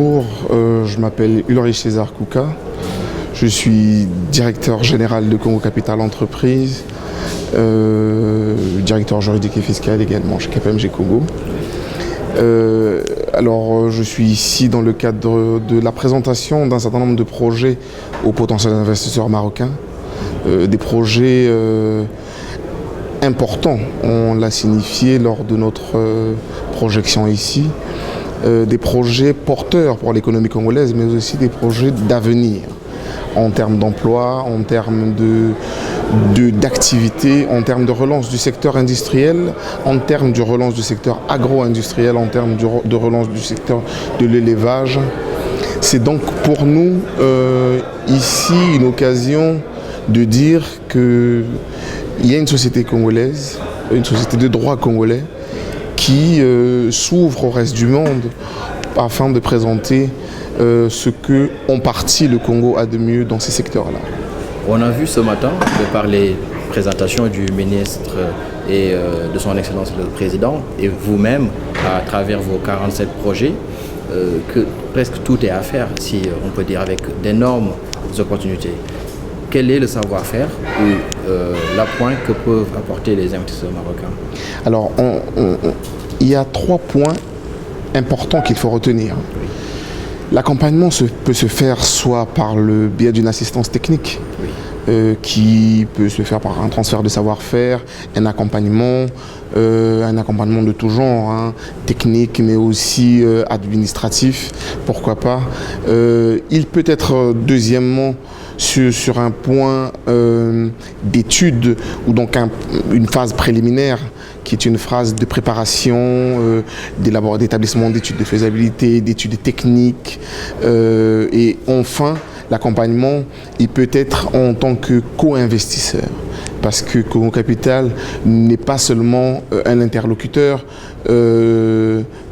Bonjour, je m'appelle Ulrich César Kouka, je suis directeur général de Congo Capital Entreprise, directeur juridique et fiscal également chez KPMG Congo. Je suis ici dans le cadre de la présentation d'un certain nombre de projets aux potentiels investisseurs marocains, des projets importants, on l'a signifié lors de notre projection ici. Des projets porteurs pour l'économie congolaise, mais aussi des projets d'avenir en termes d'emploi, en termes d'activité, en termes de relance du secteur industriel, en termes de relance du secteur agro-industriel, en termes de relance du secteur de l'élevage. C'est donc pour nous ici une occasion de dire qu'il y a une société congolaise, une société de droit congolais, qui s'ouvre au reste du monde afin de présenter ce que, en partie, le Congo a de mieux dans ces secteurs-là. On a vu ce matin, de par les présentations du ministre et de son Excellence le Président, et vous-même, à travers vos 47 projets, que presque tout est à faire, si on peut dire, avec d'énormes opportunités. Quel est le savoir-faire ou l'appoint que peuvent apporter les investisseurs marocains? Alors, il y a 3 points importants qu'il faut retenir. Oui. L'accompagnement peut se faire soit par le biais d'une assistance technique, Oui. Qui peut se faire par un transfert de savoir-faire, un accompagnement de tout genre, hein, technique mais aussi administratif, pourquoi pas. Il peut être deuxièmement sur un point d'étude ou donc une phase préliminaire qui est une phase de préparation, d'établissement d'études de faisabilité, d'études techniques et enfin l'accompagnement, il peut être en tant que co-investisseur parce que Congo Capital n'est pas seulement un interlocuteur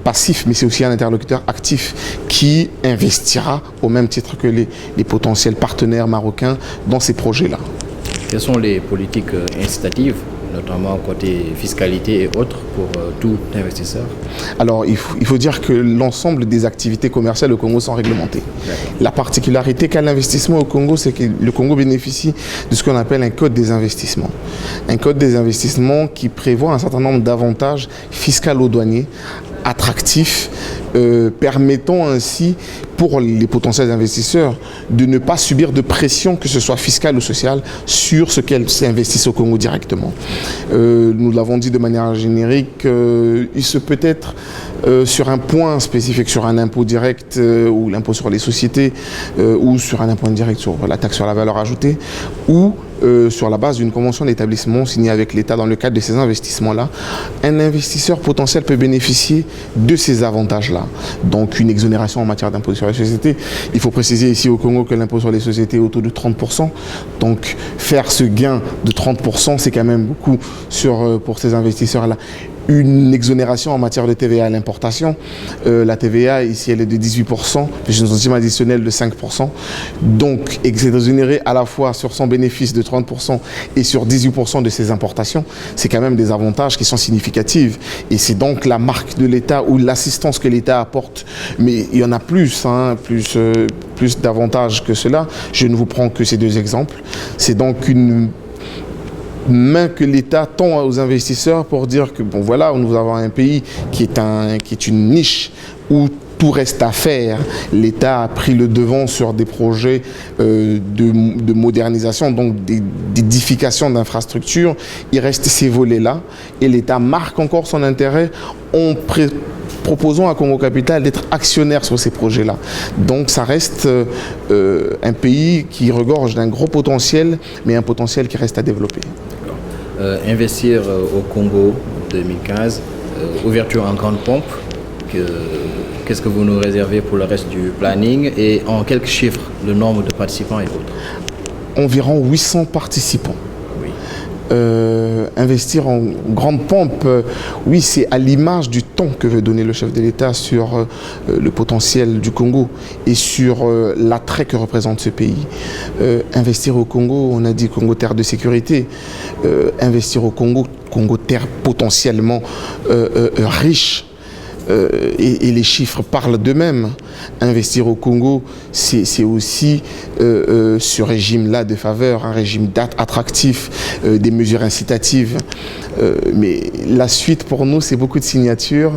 passif, mais c'est aussi un interlocuteur actif qui investira au même titre que les potentiels partenaires marocains dans ces projets-là. Quelles sont les politiques incitatives, notamment côté fiscalité et autres, pour tout investisseur? Alors, il faut dire que l'ensemble des activités commerciales au Congo sont réglementées. La particularité qu'a l'investissement au Congo, c'est que le Congo bénéficie de ce qu'on appelle un code des investissements. Un code des investissements qui prévoit un certain nombre d'avantages fiscalo-douaniers attractifs, permettant ainsi pour les potentiels investisseurs de ne pas subir de pression, que ce soit fiscale ou sociale, sur ce qu'elles s'investissent au Congo directement. Nous l'avons dit de manière générique, il se peut être sur un point spécifique, sur un impôt direct ou l'impôt sur les sociétés, ou sur un impôt indirect sur la taxe sur la valeur ajoutée, ou sur la base d'une convention d'établissement signée avec l'État dans le cadre de ces investissements-là, un investisseur potentiel peut bénéficier de ces avantages-là. Donc une exonération en matière d'impôt sur les sociétés. Il faut préciser ici au Congo que l'impôt sur les sociétés est autour de 30%. Donc faire ce gain de 30%, c'est quand même beaucoup pour ces investisseurs-là. Une exonération en matière de TVA à l'importation. La TVA, ici, elle est de 18%, plus une centime additionnelle de 5%. Donc, exonéré à la fois sur son bénéfice de 30% et sur 18% de ses importations, c'est quand même des avantages qui sont significatifs. Et c'est donc la marque de l'État ou l'assistance que l'État apporte. Mais il y en a plus, plus d'avantages que cela. Je ne vous prends que ces 2 exemples. C'est donc une main que l'État tend aux investisseurs pour dire que bon voilà, nous avons un pays qui est une niche où tout reste à faire. L'État a pris le devant sur des projets de modernisation, donc d'édification d'infrastructures. Il reste ces volets-là et l'État marque encore son intérêt en proposons à Congo Capital d'être actionnaire sur ces projets-là. Donc ça reste un pays qui regorge d'un gros potentiel, mais un potentiel qui reste à développer. Investir au Congo 2015, ouverture en grande pompe, qu'est-ce que vous nous réservez pour le reste du planning et en quelques chiffres, le nombre de participants et autres? Environ 800 participants. Oui. Investir en grande pompe, oui, c'est à l'image du temps que veut donner le chef de l'État sur le potentiel du Congo et sur l'attrait que représente ce pays. Investir au Congo, on a dit Congo terre de sécurité. Investir au Congo, Congo terre potentiellement riche et les chiffres parlent d'eux-mêmes. Investir au Congo, c'est aussi ce régime-là de faveur, un régime attractif, des mesures incitatives. Mais la suite pour nous, c'est beaucoup de signatures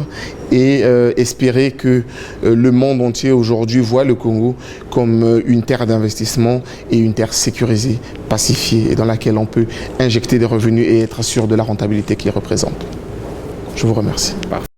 et espérer que le monde entier aujourd'hui voit le Congo comme une terre d'investissement et une terre sécurisée, pacifiée et dans laquelle on peut injecter des revenus et être sûr de la rentabilité qu'il représente. Je vous remercie. Parfait.